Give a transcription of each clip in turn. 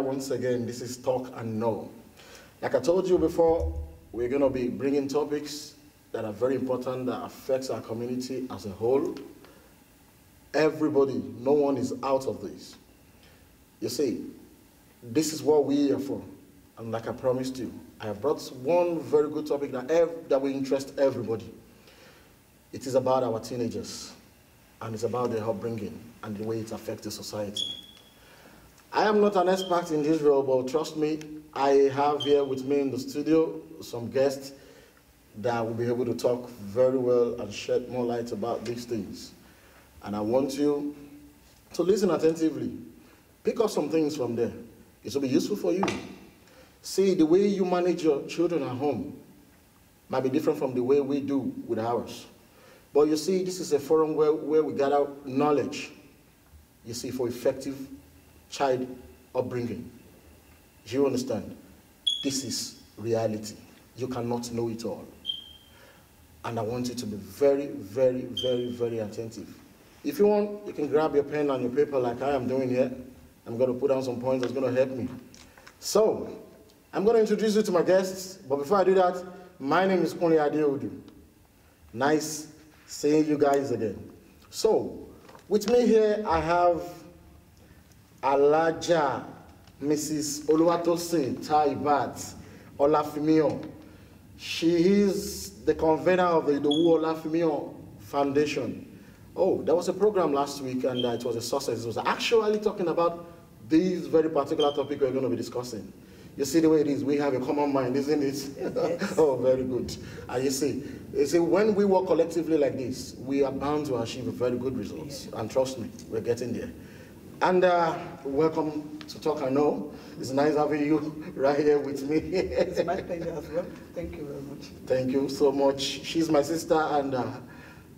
once again. This is Talk and Know. Like I told you before, we're going to be bringing topics that are very important, that affects our community as a whole. Everybody, no one is out of this. You see, this is what we are for. And like I promised you, I have brought one very good topic that will interest everybody. It is about our teenagers, and it's about their upbringing and the way it affects the society. I am not an expert in this role, but trust me, I have here with me in the studio some guests that will be able to talk very well and shed more light about these things. And I want you to listen attentively. Pick up some things from there. It will be useful for you. See, the way you manage your children at home might be different from the way we do with ours. But you see, this is a forum where we gather knowledge, you see, for effective child upbringing. Do you understand? This is reality. You cannot know it all. And I want you to be very, very, very, very attentive. If you want, you can grab your pen and your paper like I am doing here. I'm going to put down some points that's going to help me. So, I'm going to introduce you to my guests, but before I do that, my name is Kunle Adeodu. Nice seeing you guys again. So, with me here, I have Alaja Mrs. Oluwatosin Taibat Olafimio. She is the convener of the Idowu Olafimio Foundation. Oh, there was a program last week and it was a success. It was actually talking about this very particular topic we're going to be discussing. You see the way it is, we have a common mind, isn't it? Yes. Oh, very good. And you see, when we work collectively like this, we are bound to achieve very good results. Yeah. And trust me, we're getting there. And welcome to Talk I Know. It's nice having you right here with me. It's my pleasure as well. Thank you very much. Thank you so much. She's my sister, and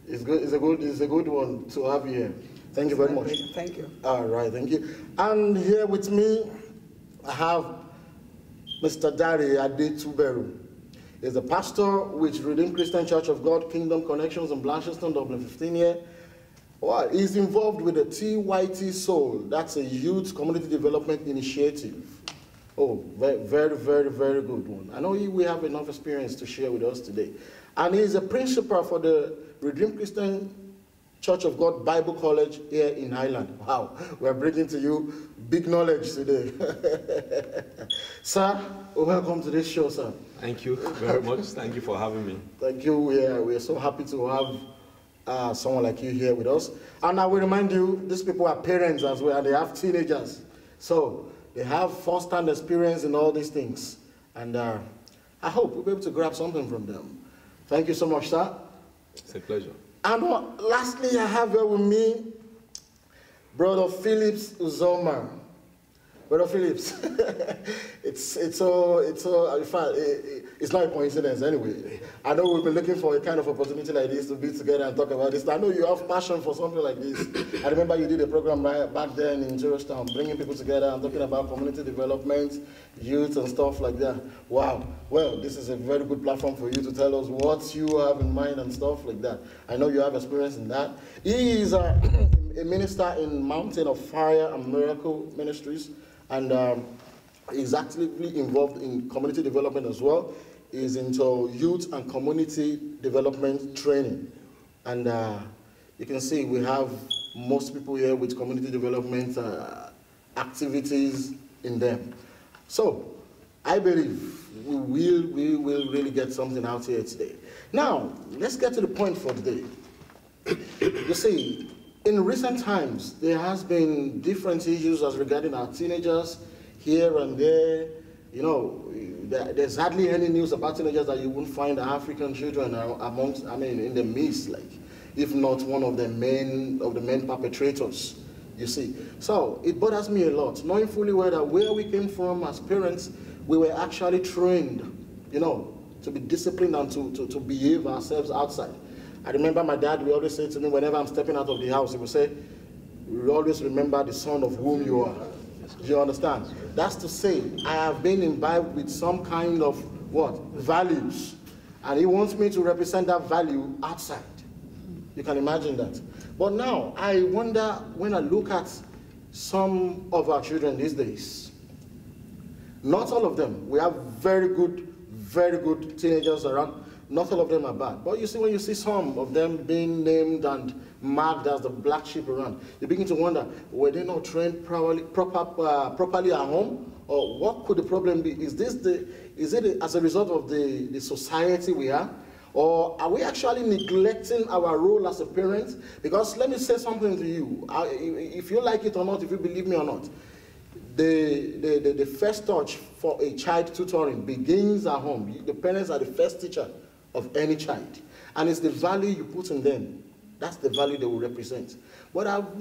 it's a good one to have you here. Thank you very much. Pleasure. Thank you. All right, thank you. And here with me, I have Mr. Dari Adetuberu. He's a pastor with Redeemed Christian Church of God, Kingdom Connections in Blanchardstown, Dublin 15 year. Well, he's involved with the TYT Soul. That's a youth community development initiative. Oh, very, very, very, very good one. I know we have enough experience to share with us today. And he's a principal for the Redeemed Christian Church of God Bible College here in Highland. Wow, we're bringing to you big knowledge today. Sir, welcome to this show, sir. Thank you very much. Thank you for having me. Thank you. We're so happy to have someone like you here with us. And I will remind you, these people are parents as well, and they have teenagers. So they have first-hand experience in all these things. And I hope we'll be able to grab something from them. Thank you so much, sir. It's a pleasure. And lastly, I have here with me Brother Phillips Uzoma. Brother Phillips, it's not a coincidence anyway. I know we've been looking for a kind of opportunity like this to be together and talk about this. I know you have passion for something like this. I remember you did a program back then in Georgetown, bringing people together and talking about community development, youth and stuff like that. Wow. Well, this is a very good platform for you to tell us what you have in mind and stuff like that. I know you have experience in that. He is a minister in Mountain of Fire and Miracle Ministries. And he's actively involved in community development as well. He's into youth and community development training. And you can see we have most people here with community development activities in them. So I believe we will really get something out here today. Now, let's get to the point for today. You see, in recent times, there has been different issues as regarding our teenagers here and there. You know, there's hardly any news about teenagers that you won't find African children amongst, in the midst, like, if not one of the main perpetrators, you see. So it bothers me a lot, knowing fully well that where we came from as parents, we were actually trained, you know, to be disciplined and to behave ourselves outside. I remember my dad would always say to me, whenever I'm stepping out of the house, he would say, you will always remember the son of whom you are. Do you understand? That's to say, I have been imbibed with some kind of, values. And he wants me to represent that value outside. You can imagine that. But now, I wonder, when I look at some of our children these days, Not all of them. We have very good teenagers around. Not all of them are bad. But you see, when you see some of them being named and marked as the black sheep around, you begin to wonder, were they not trained properly at home? Or what could the problem be? Is it as a result of the society we are? Or are we actually neglecting our role as a parent? Because let me say something to you. If you like it or not, if you believe me or not, the first touch for a child tutoring begins at home. The parents are the first teacher of any child. And it's the value you put in them. That's the value they will represent. But I'm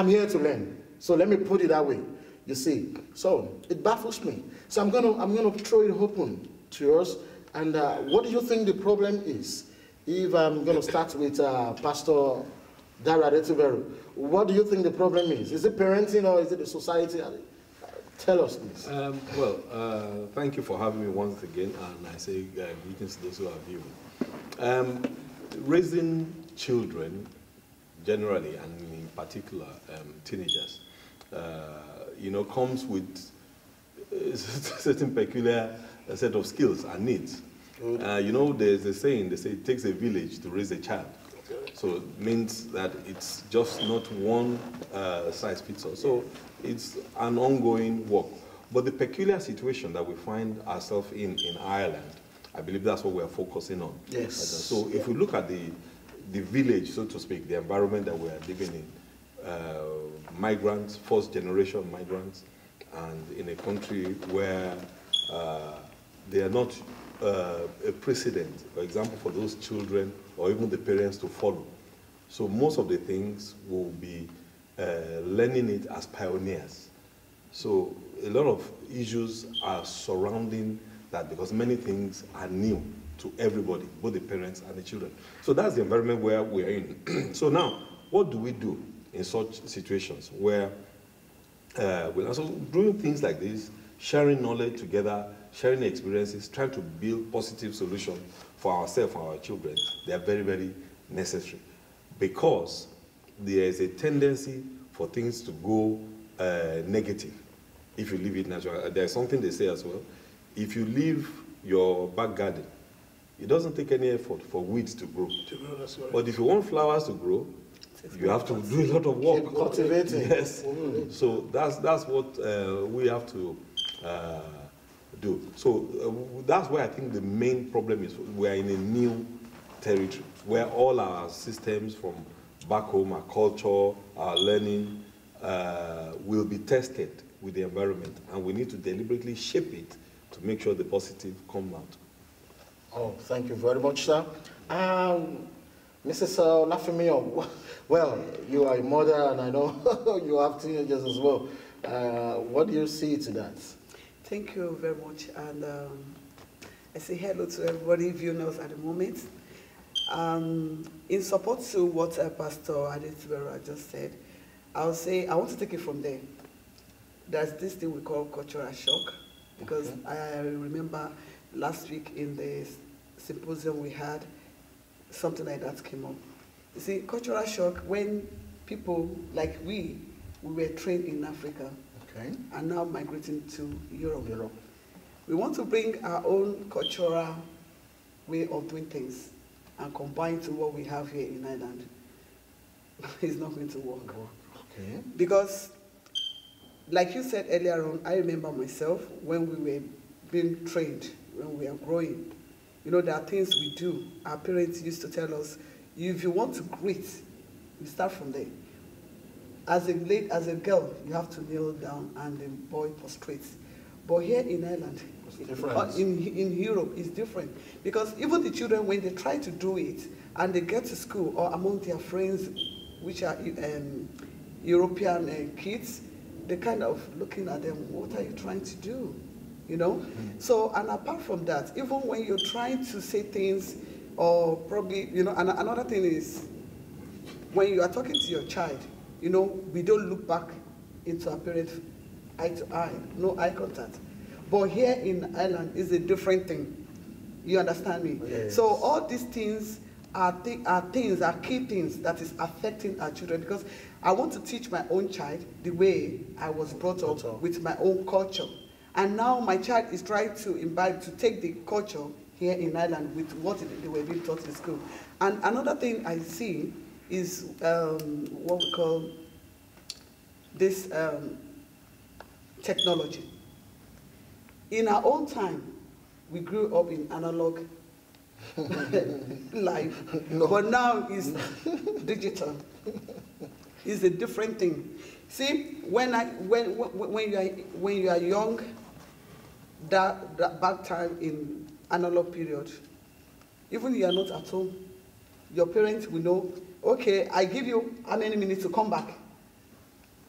here to learn. So let me put it that way. You see, so it baffles me. So I'm gonna throw it open to us. And what do you think the problem is? If I'm gonna start with Pastor Dara Retuberu, what do you think the problem is? Is it parenting or is it the society? Tell us, please. Thank you for having me once again, and I say greetings to those who are viewing. Raising children, generally, and in particular teenagers, comes with a certain peculiar set of skills and needs. There's a saying, they say it takes a village to raise a child. So it means that it's just not one size fits all. So it's an ongoing work. But the peculiar situation that we find ourselves in Ireland, I believe that's what we're focusing on. Yes. So if we look at the village, so to speak, the environment that we're living in, migrants, first generation migrants, and in a country where they are not a precedent, for example, for those children or even the parents to follow. So most of the things will be learning it as pioneers. So a lot of issues are surrounding that because many things are new to everybody, both the parents and the children. So that's the environment where we are in. So now, what do we do in such situations where we're also doing things like this, sharing knowledge together, sharing experiences, trying to build positive solutions for ourselves and our children? They are very, very necessary because there is a tendency for things to go negative if you leave it natural. There's something they say as well. If you leave your back garden, it doesn't take any effort for weeds to grow. But if you want flowers to grow, you have to do a lot of work. Keep cultivating. Yes. So that's what we have to do. So that's where I think the main problem is. We're in a new territory where all our systems from back home, our culture, our learning will be tested with the environment, and we need to deliberately shape it to make sure the positive come out. Oh, thank you very much, sir. Mrs. Lafemio, well, you are a mother and I know you have teenagers as well. What do you see to that? Thank you very much. And I say hello to everybody viewing us at the moment. In support to what Pastor Adetibera just said, I'll say I want to take it from there. There's this thing we call cultural shock, because I remember last week in the symposium we had, something like that came up. You see, cultural shock, when people like we were trained in Africa, okay, and now migrating to Europe. We want to bring our own cultural way of doing things and combine to what we have here in Ireland. It's not going to work. Okay. Because, like you said earlier on, I remember myself when we were being trained, when we were growing. You know, there are things we do. Our parents used to tell us, if you want to greet, you start from there. As a girl, you have to kneel down and the boy prostrates. But here in Ireland, in Europe, it's different. Because even the children, when they try to do it, and they get to school or among their friends, which are European kids, they're kind of looking at them, what are you trying to do? You know? So, and apart from that, even when you're trying to say things, or probably, you know, and another thing is, when you are talking to your child, you know, we don't look back into our parents eye to eye, no eye contact. But here in Ireland is a different thing. You understand me? Yes. So all these things are key things that is affecting our children, because I want to teach my own child the way I was brought up with my own culture. And now my child is trying to imbibe, to take the culture here in Ireland with what they were being taught in school. And another thing I see is what we call this technology. In our own time, we grew up in analog life, but now it's digital. It's a different thing. See, when you are young, that back time in analog period, even you are not at home, your parents will know, okay, I give you how many minutes to come back.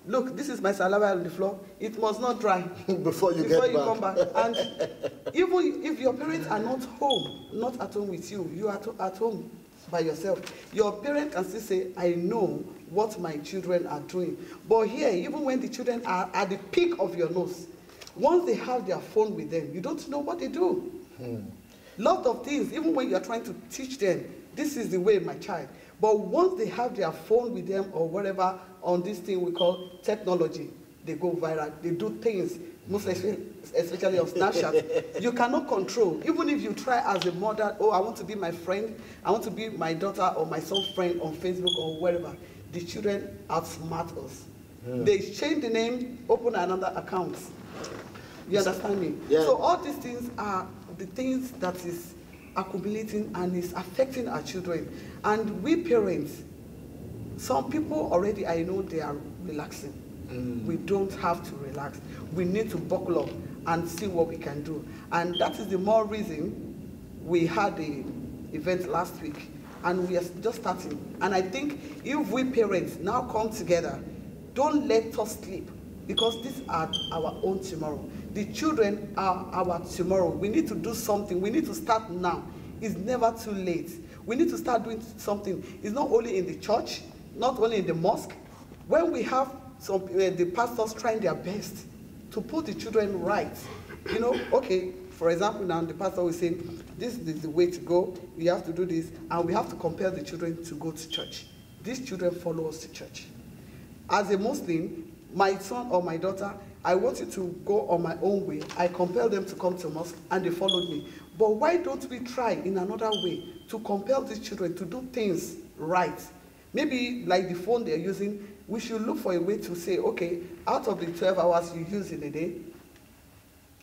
Look, this is my saliva on the floor. It must not dry before you come back. And even if your parents are not home, not at home with you, you are at home by yourself, your parent can still say, I know what my children are doing. But here, even when the children are at the peak of your nose, once they have their phone with them, you don't know what they do. Lot of things, even when you are trying to teach them, this is the way, my child. But once they have their phone with them or whatever on this thing we call technology, they go viral. They do things, most especially on Snapchat. You cannot control. Even if you try as a mother, oh, I want to be my friend, I want to be my daughter or my son's friend on Facebook or wherever, the children outsmart us. They change the name, open another account. You understand me? Yeah. So all these things are the things that is accumulating and is affecting our children. And we parents, some people already, I know they are relaxing. We don't have to relax. We need to buckle up and see what we can do. And that is the more reason we had the event last week and we are just starting. And I think if we parents now come together, don't let us sleep, because these are our own tomorrow. The children are our tomorrow. We need to do something. We need to start now. It's never too late. We need to start doing something. It's not only in the church, not only in the mosque. When we have some, the pastors trying their best to put the children right, you know, okay, for example, now the pastor will say, this is the way to go, we have to do this, and we have to compel the children to go to church. These children follow us to church. As a Muslim, my son or my daughter, I want you to go on my own way. I compel them to come to mosque, and they followed me. But why don't we try in another way to compel these children to do things right? Maybe like the phone they're using, we should look for a way to say, okay, out of the 12 hours you use in a day,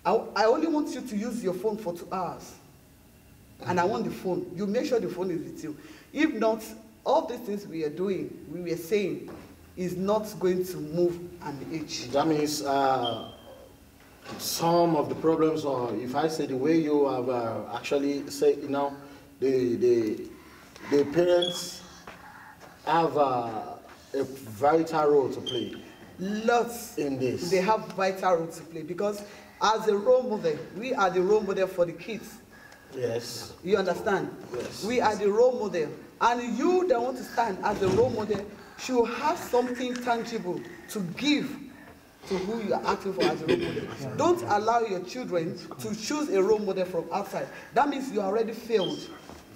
I only want you to use your phone for 2 hours. And I want the phone. You make sure the phone is with you. If not, all these things we are doing, we were saying, is not going to move an inch. That means some of the problems, or if I say the way you have actually said, you know, the parents have a vital role to play. Lots in this. They have vital role to play, because as a role model, we are the role model for the kids. Yes. You understand? Yes. We are the role model. And you that want to stand as a role model should have something tangible to give to who you are acting for as a role model. Don't allow your children to choose a role model from outside. That means you already failed.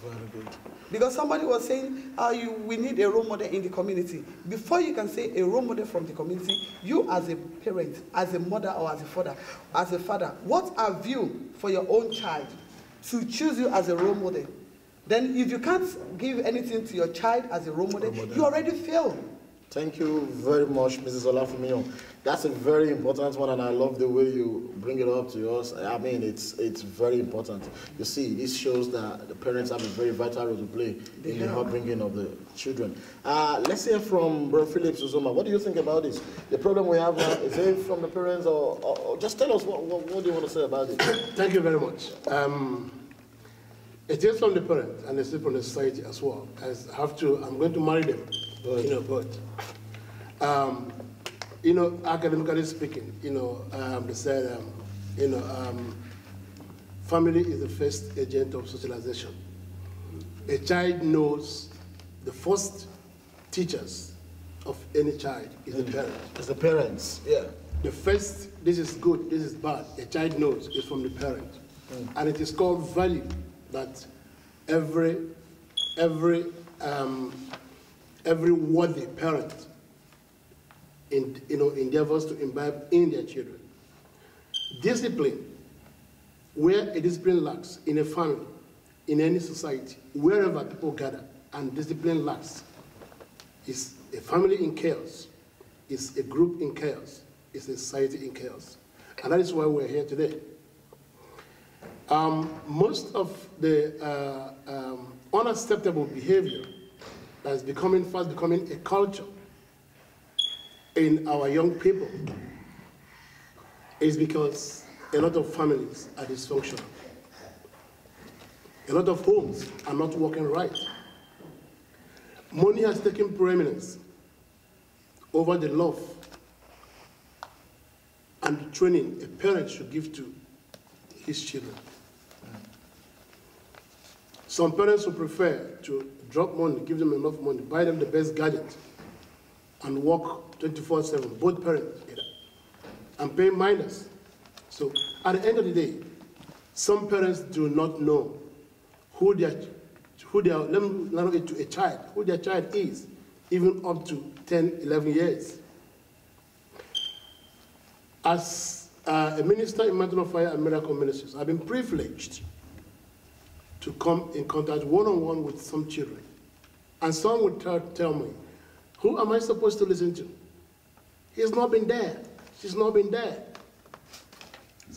Very good. Because somebody was saying, we need a role model in the community. Before you can say a role model from the community, you as a parent, as a mother or as a father, what have you for your own child to choose you as a role model? Then if you can't give anything to your child as a role model, you already failed. Thank you very much, Mrs. Olafumiyo. That's a very important one, and I love the way you bring it up to us. I mean, it's very important. You see, this shows that the parents have a very vital role to play in the upbringing of the children. Let's hear from Bro Phillips Uzoma. What do you think about this? The problem we have now, is it from the parents, or just tell us what do you want to say about it? Thank you very much. It is from the parents, and it's from the society as well. I'm going to marry them, but academically speaking, they said, family is the first agent of socialization. A child knows the first teachers of any child is the parents. It's the parents, yeah. The first, this is good, this is bad, a child knows is from the parent. And it is called value, that every worthy parent endeavors to imbibe in their children. Discipline, where a discipline lacks in a family, in any society, wherever people gather, and discipline lacks, is a family in chaos, is a group in chaos, is a society in chaos. And that is why we're here today. Most of the unacceptable behavior that is fast becoming a culture in our young people is because a lot of families are dysfunctional. A lot of homes are not working right. Money has taken preeminence over the love and the training a parent should give to his children. Some parents will prefer to drop money, give them enough money, buy them the best gadget, and work 24/7, both parents, and pay minus. So at the end of the day, some parents do not know who their child is, even up to 10, 11 years. As a minister in Mountain of Fire and Miracle Ministries, I've been privileged to come in contact one-on-one with some children. And some would tell me, who am I supposed to listen to? He's not been there. She's not been there.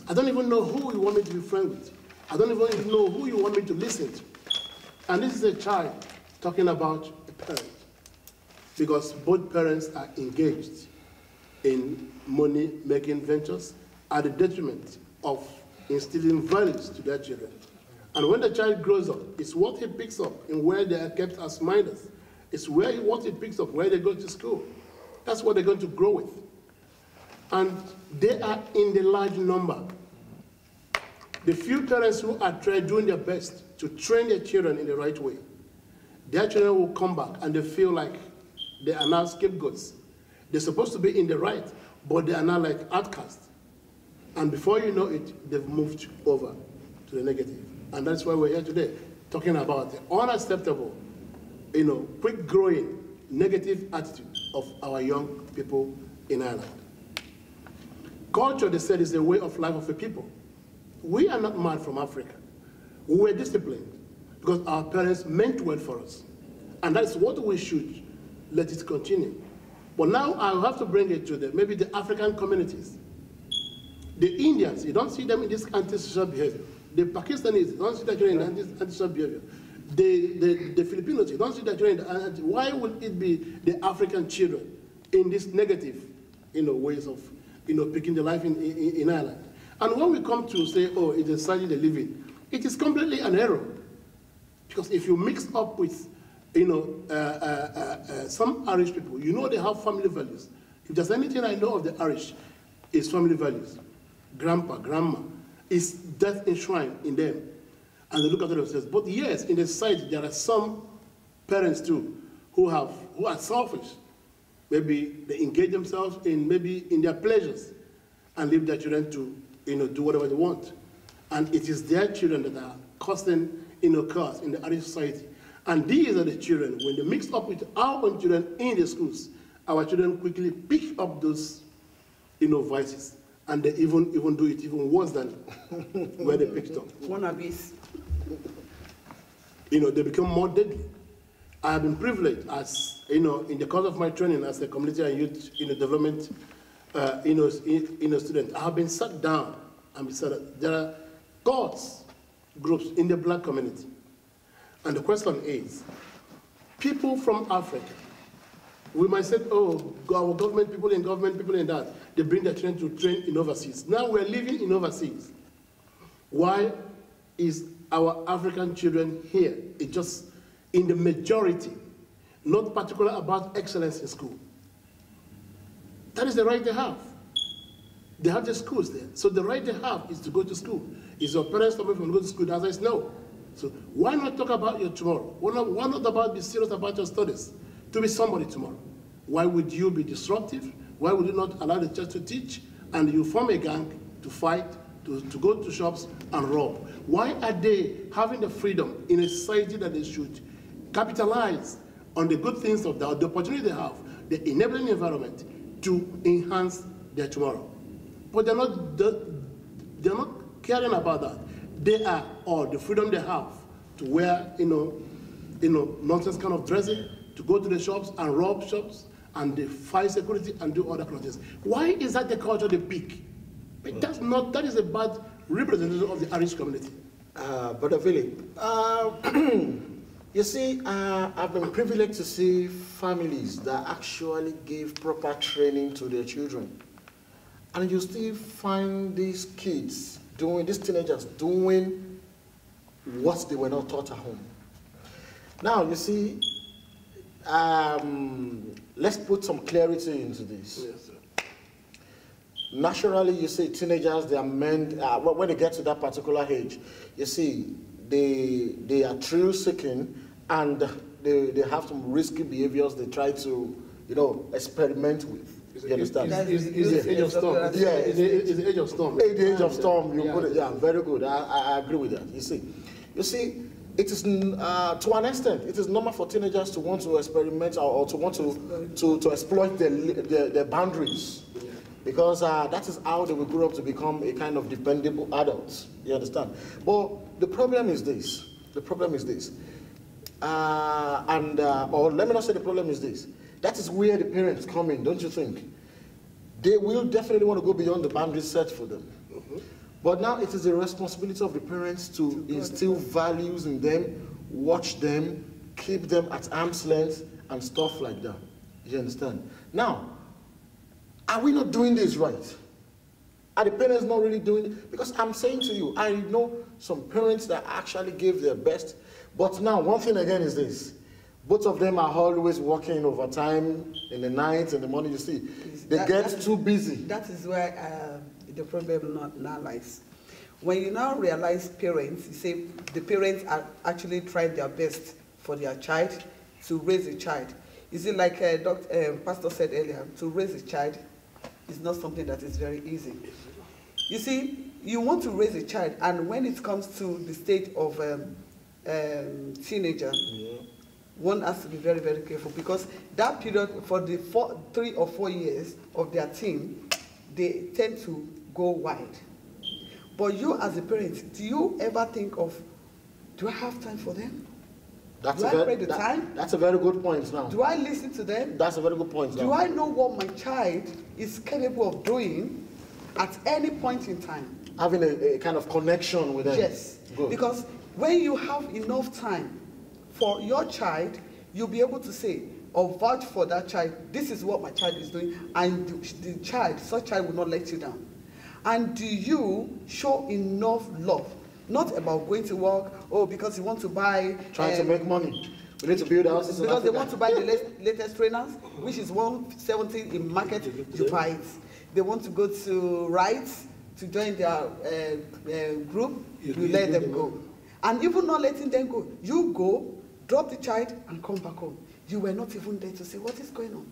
I don't even know who you want me to be friends with. I don't even know who you want me to listen to. And this is a child talking about a parent, because both parents are engaged in money-making ventures at the detriment of instilling values to their children. And when the child grows up, it's what he picks up and where they are kept as minors. It's what he picks up, where they go to school. That's what they're going to grow with. And they are in the large number. The few parents who are doing their best to train their children in the right way, their children will come back and they feel like they are now scapegoats. They're supposed to be in the right, but they are now like outcasts. And before you know it, they've moved over to the negative. And that's why we're here today, talking about the unacceptable, quick-growing negative attitude of our young people in Ireland. Culture, they said, is the way of life of a people. We are not mad from Africa. We were disciplined because our parents meant well for us. And that's what we should let it continue. But now I'll have to bring it to maybe the African communities. The Indians, you don't see them in this antisocial behavior. The Pakistanis, you don't see that in antisocial behavior. The Filipinos, you don't see that in why would it be the African children in this negative, ways of, picking the life in Ireland? And when we come to say, oh, it's a society they live in, it is completely an error. Because if you mix up with, some Irish people, they have family values. If there's anything I know of the Irish, it's family values. Grandpa, grandma, is that enshrined in them. And they look at themselves. But yes, in the society, there are some parents too who are selfish. Maybe they engage themselves in their pleasures and leave their children to do whatever they want. And it is their children that are causing chaos in the Irish society. And these are the children, when they mix up with our own children in the schools, our children quickly pick up those vices. And they even do it even worse than where they picked up. Wannabes. They become more deadly. I have been privileged as, in the course of my training as a community and youth development student, I have been sat down and said there are thoughts groups in the black community. And the question is, people from Africa, we might say, oh, our government, people in that, they bring their children to train in overseas. Now we're living in overseas. Why is our African children here? It's just in the majority, not particular about excellence in school. That is the right they have. They have the schools there. So the right they have is to go to school. Is your parents stopping from going to school? The answer is no. So why not talk about your tomorrow? Why not be serious about your studies? To be somebody tomorrow. Why would you be disruptive? Why would you not allow the church to teach and you form a gang to fight, to go to shops and rob? Why are they having the freedom in a society that they should capitalize on the good things of the opportunity they have, the enabling environment, to enhance their tomorrow. But they're not caring about that. They are all the freedom they have to wear, nonsense kind of dressing, to go to the shops and rob shops, and they fight security and do other kind of things. Why is that the culture they pick? But that is a bad representation of the Irish community. Brother Philip, you see, I've been privileged to see families that actually give proper training to their children. And you still find these kids these teenagers doing what they were not taught at home. Now, you see, let's put some clarity into this. Yes, sir. Naturally, you see, teenagers, they are meant, when they get to that particular age, you see, they are thrill-seeking, and they have some risky behaviors they try to, experiment with. You understand? It's the age of storm. Yeah, it's the age of storm. The age of storm, yeah. Put it, yeah, very good. I agree with that. You see, it is to an extent, it is normal for teenagers to want to experiment or to want to exploit their boundaries, because that is how they will grow up to become a kind of dependable adults. You understand? But the problem is this. Or let me not say the problem is this. That is where the parents come in, don't you think? They will definitely want to go beyond the boundaries set for them. Mm-hmm. But now it is the responsibility of the parents to instill values in them, watch them, keep them at arm's length, and stuff like that. You understand? Now, are we not doing this right? Are the parents not really doing it? Because I'm saying to you, I know some parents that actually gave their best, but now one thing again is this. Both of them are always working overtime in the night, in the morning, you see. They get too busy. That is where the problem now lies. When you now realize parents, you say the parents are actually trying their best for their child, to raise a child. You see, like Pastor said earlier, to raise a child is not something that is very easy. You see, you want to raise a child, and when it comes to the state of teenager, one has to be very, very careful, because that period, for the 3 or 4 years of their teen, they tend to go wide. But you as a parent, do you ever think of, do I have time for them? That's do I pray the time? That's a very good point now. Do I listen to them? That's a very good point now. Do I know what my child is capable of doing at any point in time? Having a kind of connection with them. Yes. Good. Because when you have enough time for your child, you'll be able to say or vouch for that child, this is what my child is doing, and such child will not let you down. And do you show enough love? Not about going to work, because you want to buy... Trying to make money. We need to build houses. Because they want to buy the latest trainers, which is 170 in market, you buy it. They want to go to rights, to join their group, you let them go. And even not letting them go, you go, drop the child, and come back home. You were not even there to say, what is going on?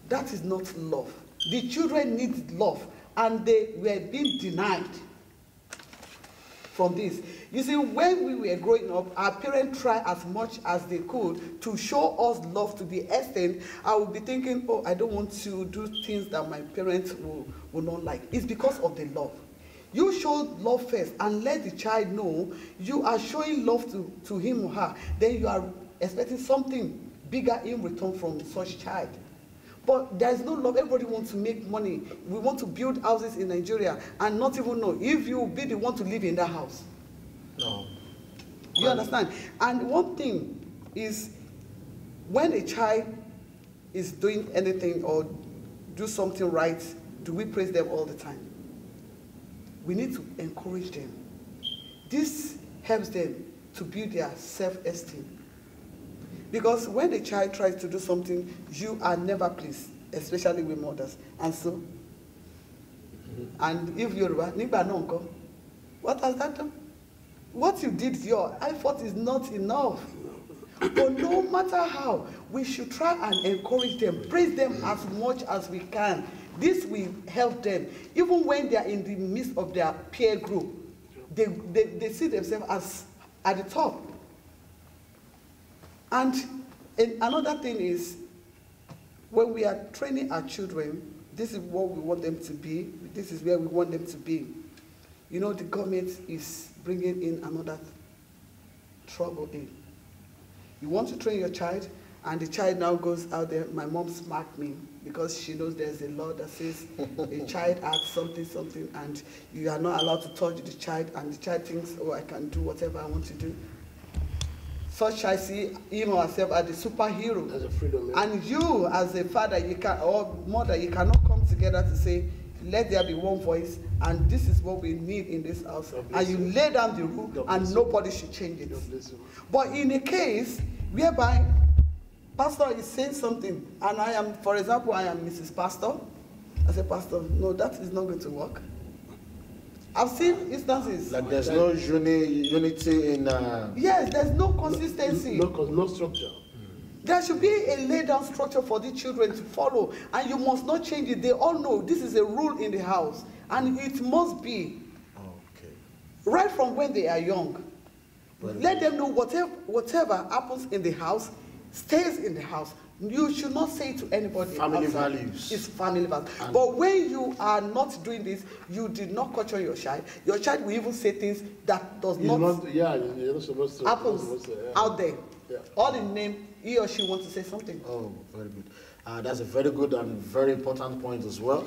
That is not love. The children need love, and they were being denied from this. You see, when we were growing up, our parents tried as much as they could to show us love to the extent I would be thinking, I don't want to do things that my parents will not like. It's because of the love. You show love first and let the child know you are showing love to him or her. Then you are expecting something bigger in return from such child. But there is no love. Everybody wants to make money. We want to build houses in Nigeria and not even know if you will be the one to live in that house. No. You understand? And one thing is, when a child is doing anything or do something right, do we praise them all the time? We need to encourage them. This helps them to build their self-esteem. Because when a child tries to do something, you are never pleased, especially with mothers. And so, and if you're what has that done? What you did, your effort is not enough. But no matter how, we should try and encourage them, praise them as much as we can. This will help them. Even when they are in the midst of their peer group, they see themselves as at the top. And another thing is, when we are training our children, this is what we want them to be, this is where we want them to be. You know, the government is bringing in another trouble in. You want to train your child, and the child now goes out there, my mom smacked me, because she knows there's a law that says a child acts something, and you are not allowed to touch the child, and the child thinks, oh, I can do whatever I want to do. Such child see him or herself as a superhero. As a freedom, yeah. And you, as a father, or mother, you cannot come together to say, let there be one voice, and this is what we need in this house. And you lay down the rule, and nobody should change it. But in a case whereby pastor is saying something, and I am, for example, I am Mrs. Pastor. I say, Pastor, no, that is not going to work. I've seen instances. Like there's no unity in... Yes, there's no consistency. No structure. There should be a laid down structure for the children to follow, and you must not change it. They all know this is a rule in the house, and it must be. Okay. Right from when they are young. Let them know whatever happens in the house stays in the house. You should not say to anybody. Family outside. values. It's family values. But when you are not doing this, you did not culture your child. Your child will even say things that does not you're not supposed to. Happens out there. Yeah. All in name, he or she wants to say something. Oh, very good. That's a very good and very important point as well.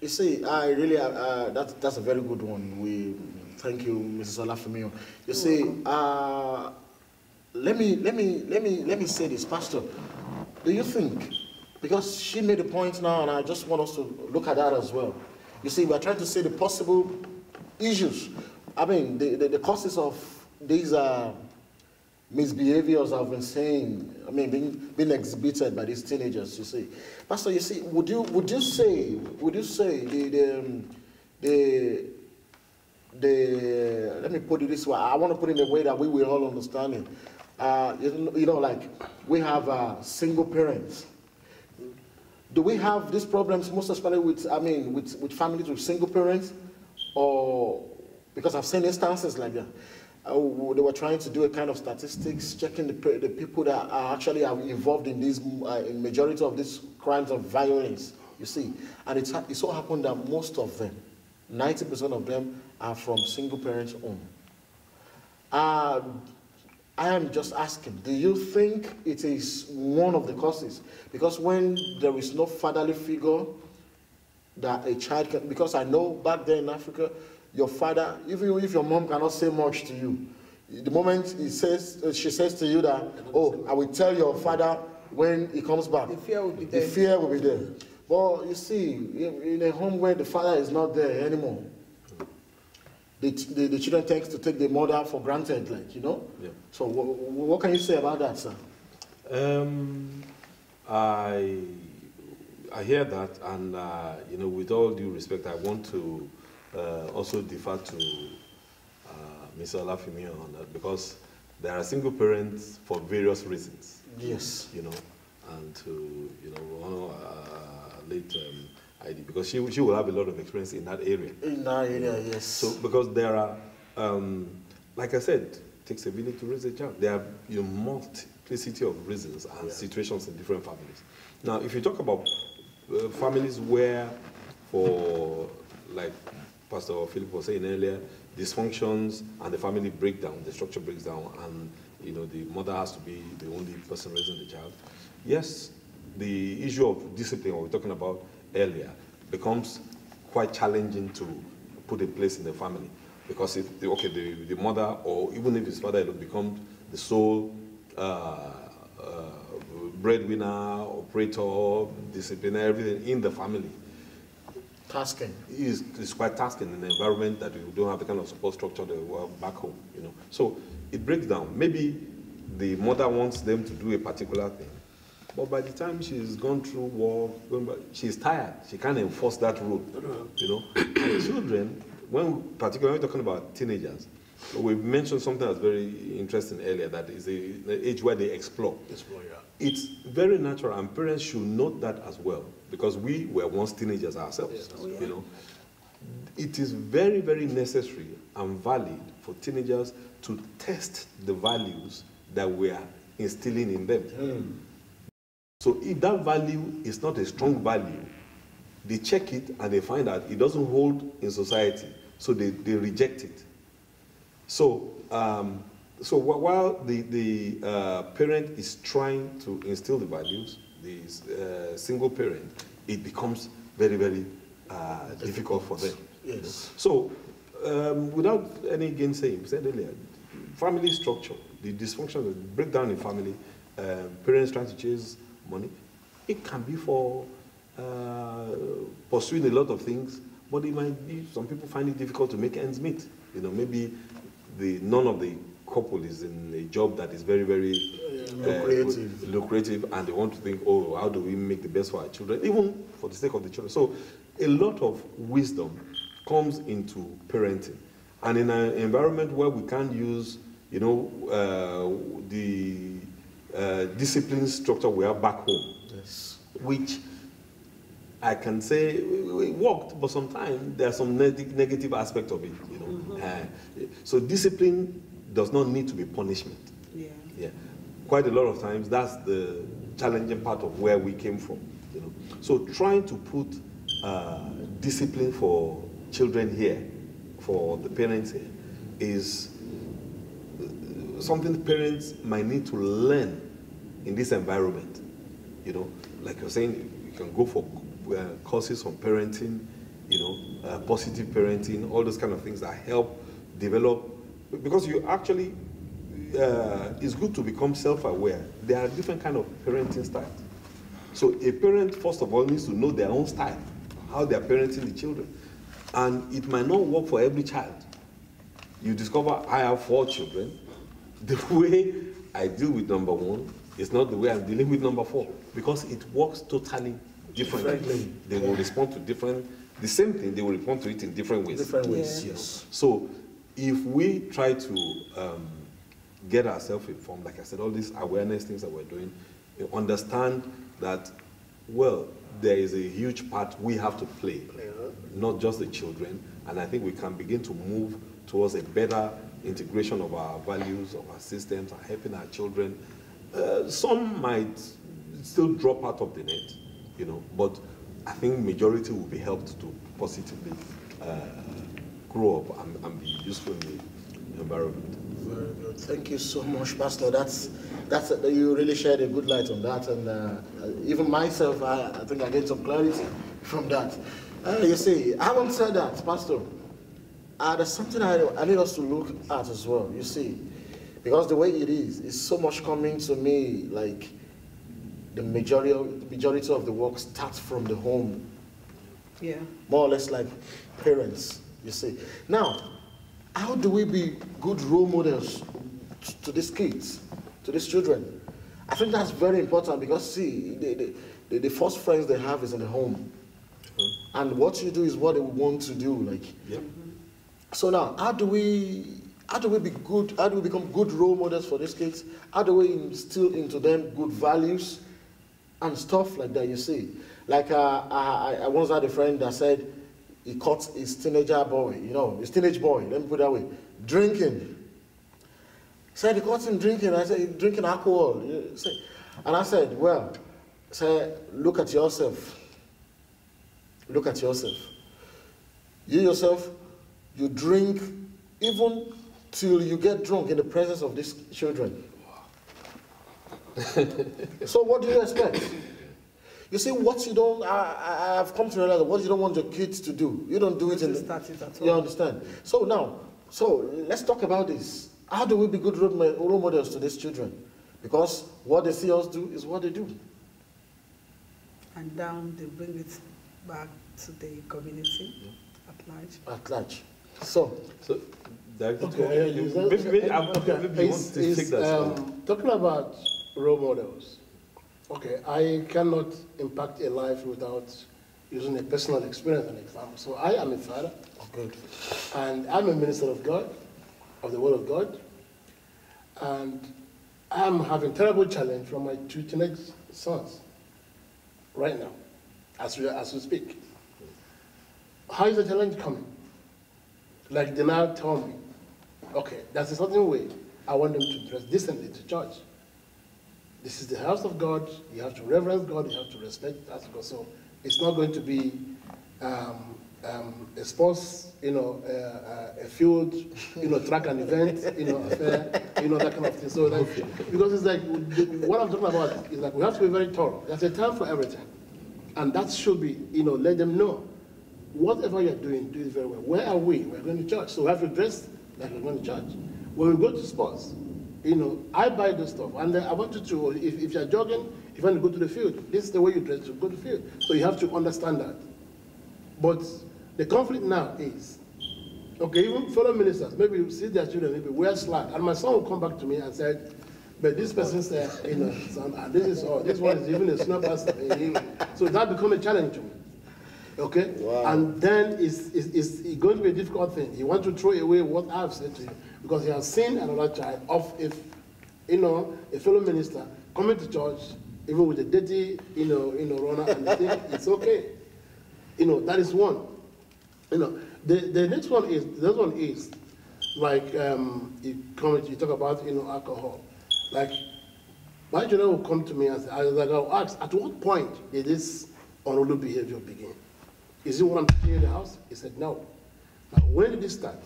You see, I really that's a very good one. We thank you, Mrs. Olafemio. You see, let me say this, Pastor. Do you think, because she made a point now, and I just want us to look at that as well. You see, we're trying to see the possible issues. I mean, the causes of these misbehaviors I've been saying, I mean, being exhibited by these teenagers, you see. Pastor, you see, would you say let me put it this way, I want to put it in a way that we will all understand it. You know, like, we have single parents. Do we have these problems most especially with families with single parents? Or, because I've seen instances like that. They were trying to do a kind of statistics, checking the people that are actually involved in these, in majority of these crimes of violence, you see. And it so happened that most of them, 90% of them, are from single parents' home. I am just asking, do you think it is one of the causes? Because when there is no fatherly figure that a child can, because I know back there in Africa, your father, even if your mom cannot say much to you, the moment she says to you that, oh, I will tell your father when he comes back. The fear will be there. The fear will be there. But you see, in a home where the father is not there anymore, the children tend to take the mother for granted, like, you know? Yeah. So what can you say about that, sir? I hear that, and you know, with all due respect, I want to also defer to Mr. Olafemio on that, because there are single parents for various reasons. Yes. You know, and to, you know, honor late ID, because she will have a lot of experience in that area. In that area, yes. So, because there are, like I said, it takes a village to raise a child. There are, you know, multiplicity of reasons and situations in different families. Now, if you talk about families where, for, like Pastor Philip was saying earlier, dysfunctions and the family breakdown, the structure breaks down, and, you know, the mother has to be the only person raising the child. Yes, the issue of discipline, what we were talking about earlier, becomes quite challenging to put in place in the family, because if the mother, or even if his father, it will become the sole breadwinner, operator, discipliner, everything in the family. Tasking. It's quite tasking in an environment that you don't have the kind of support structure that we have back home, you know. So it breaks down. Maybe the mother wants them to do a particular thing, but by the time she's gone through war, she's tired. She can't enforce that rule, you know. And children, particularly when we're talking about teenagers, we mentioned something that's very interesting earlier, that is the age where they explore. It's very natural, and parents should note that as well, because we were once teenagers ourselves, you know. It is very, very necessary and valid for teenagers to test the values that we are instilling in them. So if that value is not a strong value, they check it and they find out it doesn't hold in society, so they reject it. So, so while the parent is trying to instill the values, the single parent, it becomes very, very difficult for them. Yes. So, without any gainsaying, said earlier, family structure, the dysfunction, the breakdown in family, parents trying to chase money, it can be for pursuing a lot of things, but it might be, some people find it difficult to make ends meet. You know, maybe none of the couple is in a job that is very, very lucrative, and they want to think, oh, how do we make the best for our children, even for the sake of the children. So a lot of wisdom comes into parenting. And in an environment where we can't use, you know, the discipline structure we have back home, Yes. which I can say it worked, but sometimes there are some negative aspects of it, you know. So discipline does not need to be punishment. Yeah. Yeah. Quite a lot of times, that's the challenging part of where we came from, you know. So trying to put discipline for children here, for the parents here, is something parents might need to learn in this environment. You know, like you're saying, you can go for courses on parenting, you know, positive parenting, all those kind of things that help develop, because you actually, it's good to become self-aware. There are different kind of parenting styles. So a parent, first of all, needs to know their own style, how they're parenting the children. And it might not work for every child. You discover I have 4 children. The way I deal with number 1 is not the way I'm dealing with number 4, because it works totally differently. They will respond to the same thing, they will respond to it in different ways. Different ways, Yeah. yes. So if we try to get ourselves informed, like I said, all these awareness things that we're doing, you understand that, well, there is a huge part we have to play, not just the children, and I think we can begin to move towards a better integration of our values, of our systems, and helping our children. Some might still drop out of the net, you know, but I think majority will be helped to positively grow up and be useful in the environment. Very good. Thank you so much, Pastor. You really shared a good light on that, and even myself, I think I get some clarity from that. You see, having said that, Pastor, there's something I need us to look at as well. You see, because the way it is so much coming to me like the majority of the work starts from the home. Yeah. More or less like parents. You see, now, how do we be good role models to these kids, to these children? I think that's very important, because see, the first friends they have is in the home. And what you do is what they want to do, like. Yep. So now, how do we be good? How do we become good role models for these kids? How do we instill into them good values and stuff like that? You see, like I once had a friend that said he caught his teenager boy, you know, his teenage boy. Let me put it that way, drinking. Said he caught him drinking. I said, drinking alcohol. And I said, well, look at yourself. Look at yourself. You yourself, you drink even till you get drunk in the presence of these children. So what do you expect? You see, what you don't, I've come to realize what you don't want your kids to do, you don't do it in the, start it at all. you understand? So now, let's talk about this. How do we be good role models to these children? Because what they see us do is what they do. And down they bring it back to the community at large. At large. So Director, Okay, maybe you want to take that. Talking about role models, okay, I cannot impact a life without using a personal experience and example. So I am a father, good. and I'm a minister of God, of the Word of God, and I'm having terrible challenge from my 2 teenage sons right now, as we speak. How is the challenge coming? Like they now tell me, okay, there's a certain way I want them to dress decently to church. This is the house of God. You have to reverence God. You have to respect the house of God. So it's not going to be a sports, a field, track and event, affair, that kind of thing. So because it's like, what I'm talking about is like we have to be very thorough. There's a time for everything. And that should be, let them know. Whatever you're doing, do it very well. Where are we? We're going to church. So we have to dress like we're going to church. When we go to sports, I buy the stuff. And I want you to, if you're jogging, if you want to go to the field, this is the way you dress to go to the field. So you have to understand that. But the conflict now is, okay, even fellow ministers, maybe you see their children, maybe wear slack. And my son will come back to me and said, but this person said, son, and this one is even a senior person. So that becomes a challenge to me. Okay? Wow. And then it's going to be a difficult thing. He wants to throw away what I've said to him because he has seen another child of a fellow minister coming to church, even with a dirty, runner, and they think it's okay. That is one. The next one is like you talk about alcohol. Like my children will come to me and say, I'll ask, at what point did this unruly behavior begin? Is it what I'm teaching in the house? He said, no. Now, when did this start?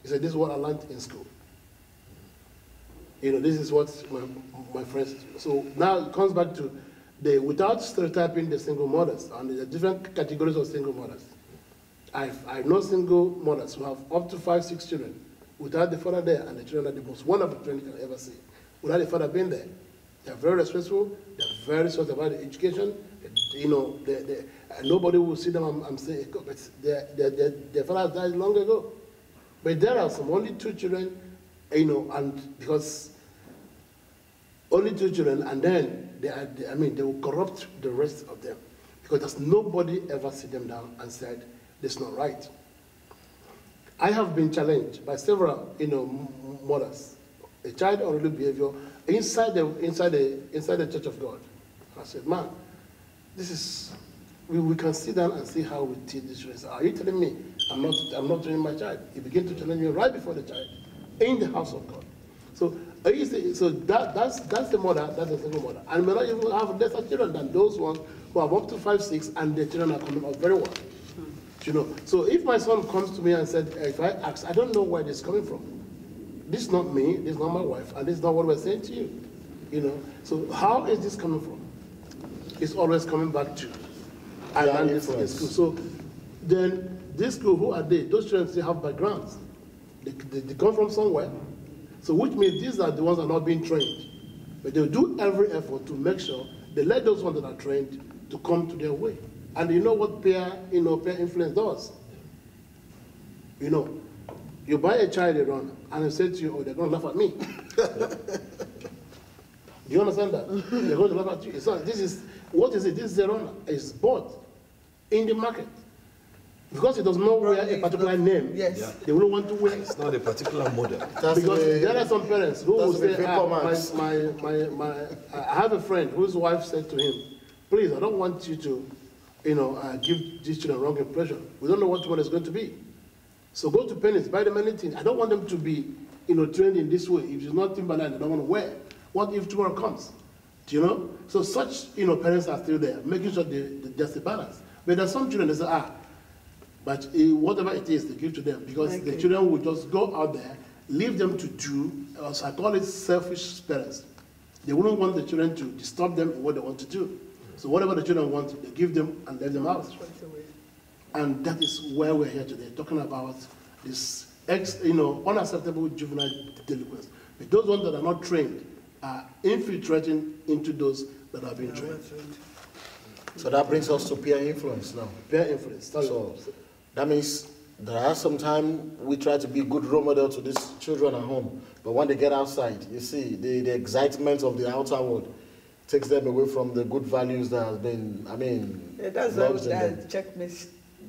He said, this is what I learned in school. This is what my friends. So now it comes back to without stereotyping the single mothers, and the different categories of single mothers. I know single mothers who have up to 5, 6 children without the father there, and the children are the most wonderful children you can ever see. Without the father being there, they're very respectful. They're very serious about the education. Nobody will see them. I'm saying, but their father died long ago. But there are some only 2 children, and because only 2 children, and then they will corrupt the rest of them because there's nobody ever sit them down and said this is not right. I have been challenged by several, mothers. A child unruly behavior inside the Church of God. I said, man, this is we can sit down and see how we teach this children. Are you telling me I'm not training my child? He began to challenge me right before the child in the house of God. So that's the mother, that's a single mother. And may not even have lesser children than those ones who have up to 5, 6, and the children are coming out very well. So if my son comes to me and said, if I ask, I don't know where this is coming from. This is not me, this is not my wife, and this is not what we're saying to you. So how is this coming from? It's always coming back to I learned this in school. So then this school, who are they? Those children still have backgrounds. They come from somewhere. So which means these are the ones that are not being trained. But they'll do every effort to make sure they let those ones that are trained to come to their way. And you know what peer influence does? You buy a child a runner, and they say to you, oh, they're going to laugh at me. Do you understand that? They're going to laugh at you. So what is it? This is a runner. It's bought in the market. Because it does not wear a particular name, yes. They wouldn't want to wear it. It's not a particular model. Because there are some parents who will say, I have a friend whose wife said to him, please, I don't want you to give these children a wrong impression. We don't know what tomorrow is going to be. So go to Penny's, buy them anything. I don't want them to be trained in this way. If it's not Timberland, they don't want to wear. What if tomorrow comes? Do you know? So such parents are still there, making sure there's a balance. But there's some children that say, but whatever it is, they give to them because the children will just go out there, leave them to do, I call it selfish parents. They wouldn't want the children to disturb them in what they want to do. So whatever the children want, they give them and let them out. And that is where we're here today, talking about this unacceptable juvenile delinquents. But those ones that are not trained are infiltrating into those that are being trained. So that brings us to peer influence now. Peer influence. So that means there are sometimes we try to be a good role model to these children at home, but when they get outside, you see, the excitement of the outer world takes them away from the good values that has been, that's why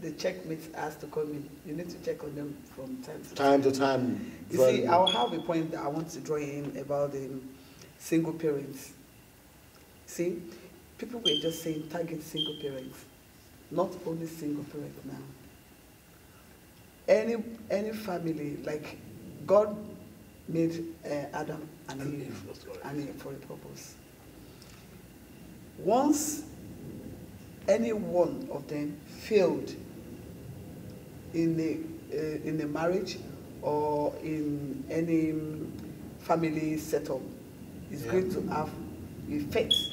the checkmates has to come in. You need to check on them from time to time. You see, I'll have a point that I want to draw in about the single parents. See, people were just saying target single parents, not only single parents now. Any family, like God made Adam and Eve for a purpose. Once any one of them failed in a marriage or in any family setup, it's going to have effects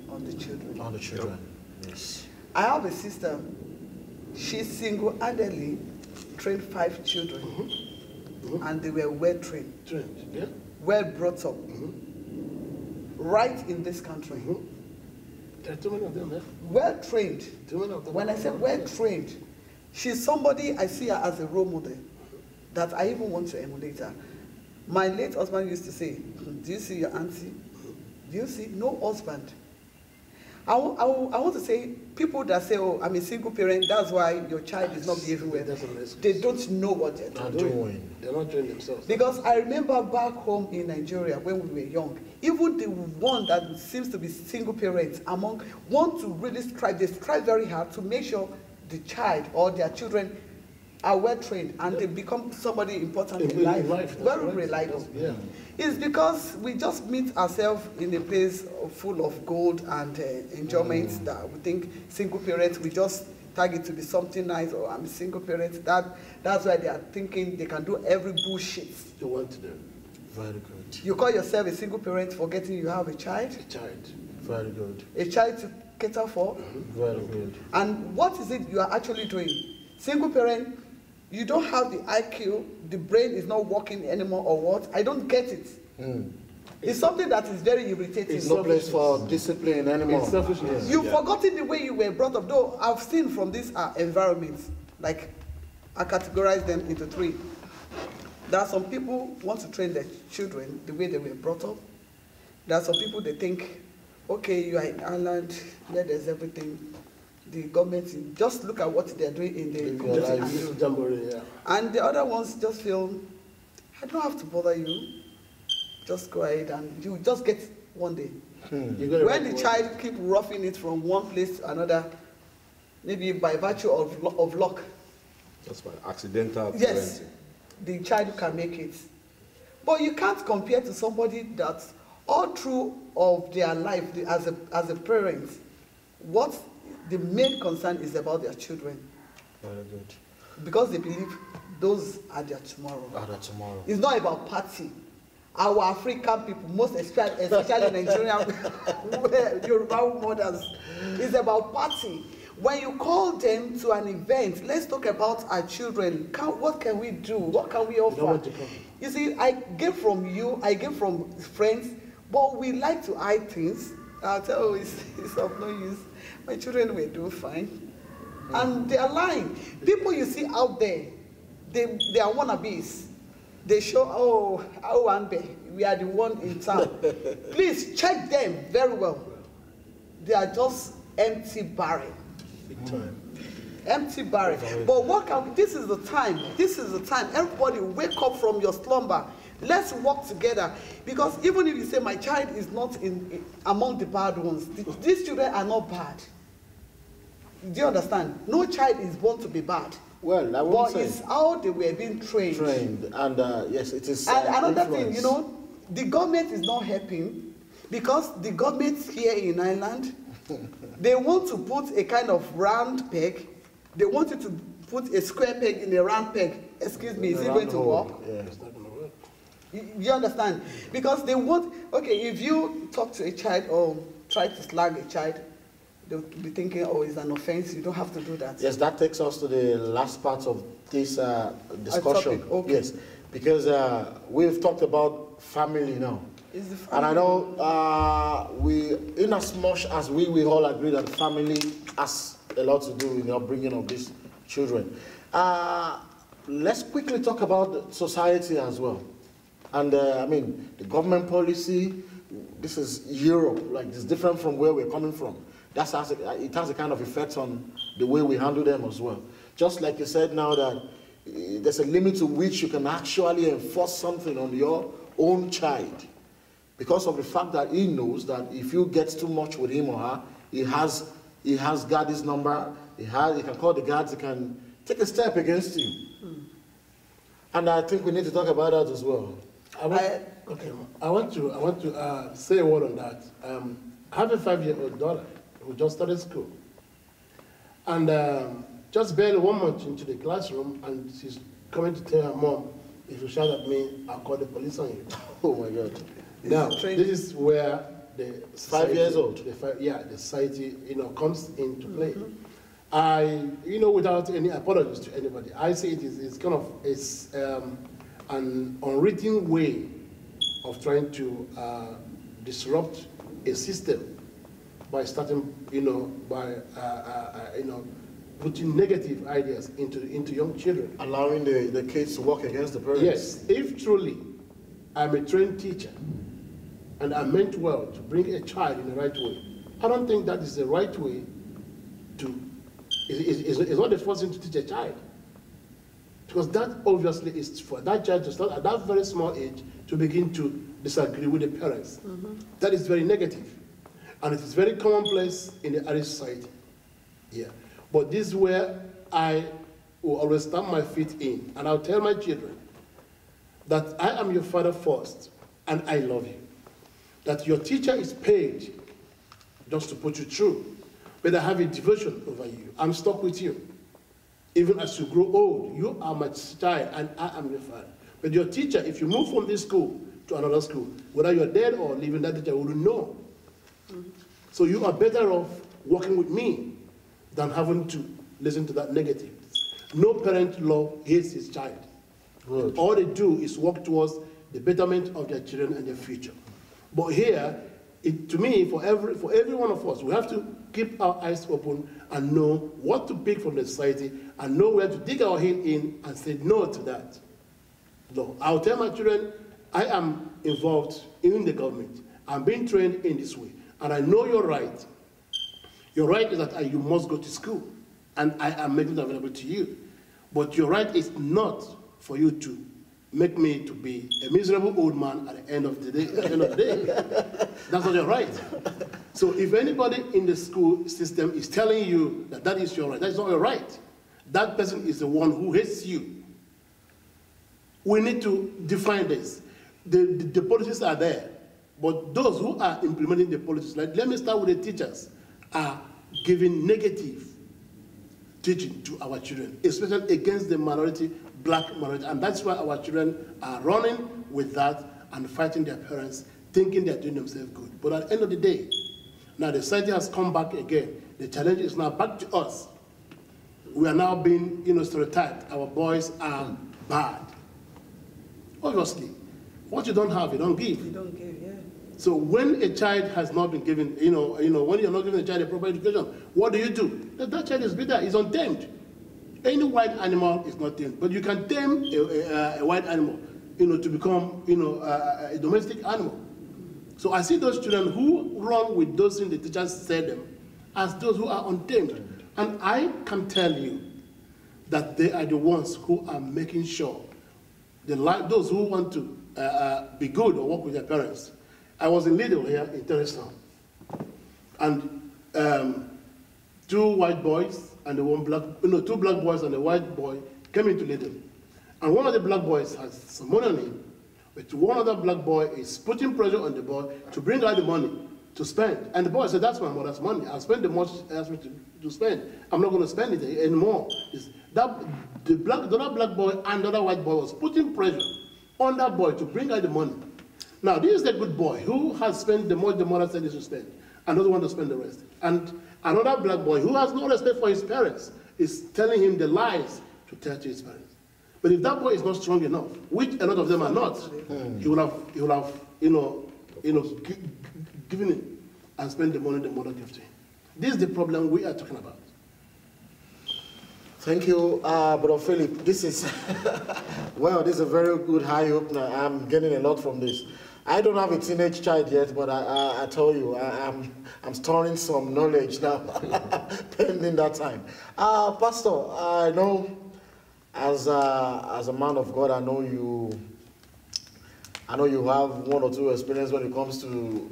on the children. On the children, yes. I have a sister. She single-handedly trained 5 children, and they were well trained, well brought up, right in this country. There are too many of them, eh? Well trained. Too many of them. When I say well trained, she's somebody I see her as a role model that I even want to emulate her. My late husband used to say, do you see your auntie? Do you see? No husband. I want to say, people that say, oh, I'm a single parent, that's why your child is not behaving well. They don't know what they're doing. They're not doing themselves. Because I remember back home in Nigeria when we were young, even the one that seems to be single parents want to really strive, they strive very hard to make sure the child or their children are well trained and they become somebody important in life. Very reliable. Yeah. It's because we just meet ourselves in a place full of gold and enjoyment that we think single parents, we just target to be something nice, or I'm a single parent. That's why they are thinking they can do every bullshit They want to do. Very good. You call yourself a single parent forgetting you have a child? A child. Very good. A child to cater for? Very good. And what is it you are actually doing? Single parent, you don't have the IQ, the brain is not working anymore, or what? I don't get it. It's something that is very irritating. It's no place for discipline anymore. It's selfishness. You've forgotten the way you were brought up. Though I've seen from these environments, like I categorize them into 3. There are some people want to train their children the way they were brought up. There are some people that think, okay, you are in Ireland, where there's everything. The government, just look at what they're doing in the Jamboree, yeah. And the other ones just feel, I don't have to bother you. Just go ahead and you just get one day. When the child keep roughing it from one place to another, maybe by virtue of luck. Just by accidental Yes, parenting. the child can make it. But you can't compare to somebody that all through of their life as a parent, what the main concern is about their children. Very good. Because they believe those are their tomorrow. Are their tomorrow. It's not about party. Our African people, most especially Nigerian Yoruba mothers, it's about party. When you call them to an event, let's talk about our children. What can we do? What can we offer? You see, I get from you, I get from friends, but we like to hide things. I'll tell you, it's of no use. My children will do fine. And they are lying. People you see out there, they are wannabes. They show, we are the one in town. Please check them very well. They are just empty barren. Big time. Empty barren. But this is the time. This is the time. Everybody wake up from your slumber. Let's work together. Because even if you say my child is not among the bad ones, these children are not bad. Do you understand? No child is born to be bad. Well, I won't say. But it's how they were being trained. And yes, it is. And another influence. thing, you know, the government is not helping because the government here in Ireland, they want to put a kind of round peg. They want you to put a square peg in a round peg. Excuse me, is it going to work? Yeah. It's not going to work. You understand? Because they want, okay, if you talk to a child or try to slag a child, they'll be thinking, oh, it's an offense. You don't have to do that. Yes, that takes us to the last part of this discussion. Topic, okay. Yes, because we've talked about family now. It's the family. And I know in as much as we all agree that family has a lot to do in the upbringing of these children. Let's quickly talk about society as well. And I mean, the government policy, this is Europe, like it's different from where we're coming from. It has a kind of effect on the way we handle them as well. Just like you said now that there's a limit to which you can actually enforce something on your own child. Because of the fact that he knows that if you get too much with him or her, he has guard's number, he can call the guards, he can take a step against you. And I think we need to talk about that as well. I want to say a word on that. I have a 5-year-old daughter who just started school. And just barely 1 month into the classroom, and she's coming to tell her mom, if you shout at me, I'll call the police on you. Oh my God. Now, this is where the society, 5 years old? The society, comes into play. I, without any apologies to anybody, I say it's kind of an unwritten way of trying to disrupt a system by starting, putting negative ideas into young children. Allowing the kids to work against the parents. Yes, if truly I'm a trained teacher and I meant well to bring a child in the right way, I don't think that is the right way to, it's not the first thing to teach a child. Because that obviously is for that child to start at that very small age to begin to disagree with the parents. That is very negative. And it is very commonplace in the Irish society. Yeah. But this is where I will always stamp my feet in. And I'll tell my children that I am your father first, and I love you. That your teacher is paid just to put you through. But I have a devotion over you. I'm stuck with you. Even as you grow old, you are my child, and I am your father. But your teacher, if you move from this school to another school, whether you're dead or living, that teacher wouldn't know. So you are better off working with me than having to listen to that negative. No parent love hates his child. Good. All they do is work towards the betterment of their children and their future. But here, to me, for every one of us, we have to keep our eyes open and know what to pick from the society and know where to dig our heel in and say no to that. No, I'll tell my children, I am involved in the government. I'm being trained in this way. And I know you're right. Your right is that you must go to school, and I am making it available to you. But your right is not for you to make me to be a miserable old man at the end of the day. That's not your right. So if anybody in the school system is telling you that that is your right, that's not your right. That person is the one who hates you. We need to define this. The policies are there. But those who are implementing the policies, like let me start with the teachers, are giving negative teaching to our children, especially against the minority, black minority. And that's why our children are running with that and fighting their parents, thinking they're doing themselves good. But at the end of the day, now the society has come back again. The challenge is now back to us. We are now being, stereotyped. Our boys are bad. Obviously, what you don't have, you don't give. You don't give, yeah. So when a child has not been given, when you're not giving a child a proper education, what do? That child is bitter, he's untamed. Any wild animal is not tamed, but you can tame a wild animal, to become, a domestic animal. So I see those children who run with those things the teachers said them as those who are untamed. And I can tell you that they are the ones who are making sure, those who want to be good or work with their parents. I was in Lidl here in Terrystown, and 2 white boys and two black boys and a white boy came into Lidl. And one of the black boys has some money on him, but one other black boy is putting pressure on the boy to bring out the money to spend. And the boy said, that's my mother's money. I'll spend the much she asked me to spend. I'm not going to spend it anymore. The other black boy and the other white boy was putting pressure on that boy to bring out the money. Now, this is the good boy who has spent the much the mother said he should spend, and doesn't want to spend the rest. And another black boy who has no respect for his parents is telling him the lies to tell to his parents. But if that boy is not strong enough, which a lot of them are not, he will have given it and spent the money the mother gave to him. This is the problem we are talking about. Thank you, Brother Philip. This is, well, this is a very good high opener. I'm getting a lot from this. I don't have a teenage child yet, but I tell you, I'm storing some knowledge now, pending that time. Pastor, I know as a man of God, I know you have 1 or 2 experience when it comes to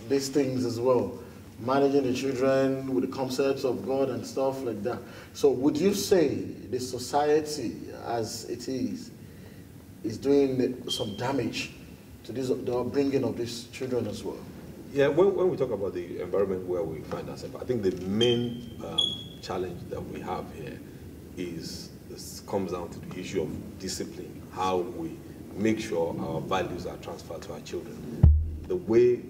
these things as well. Managing the children with the concepts of God and stuff like that. So would you say the society as it is doing some damage to the upbringing of these children as well? Yeah, when we talk about the environment where we find ourselves, I think the main challenge that we have here comes down to the issue of discipline, how we make sure our values are transferred to our children. The way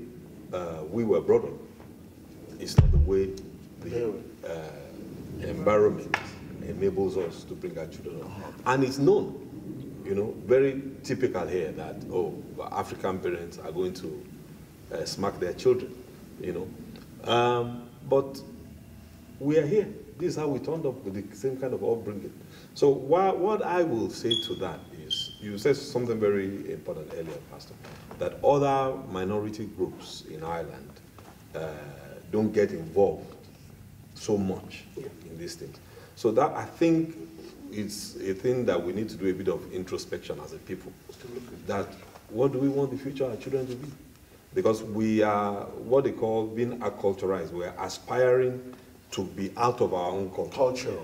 we were brought up is not the way the environment enables us to bring our children up. And it's known, very typical here that, African parents are going to smack their children, But we are here. This is how we turned up with the same kind of upbringing. So what I will say to that is, you said something very important earlier, Pastor, that other minority groups in Ireland don't get involved so much in these things. So that, I think, it's a thing that we need to do a bit of introspection as a people. That what do we want the future of our children to be? Because we are what they call being acculturized. We're aspiring to be out of our own culture.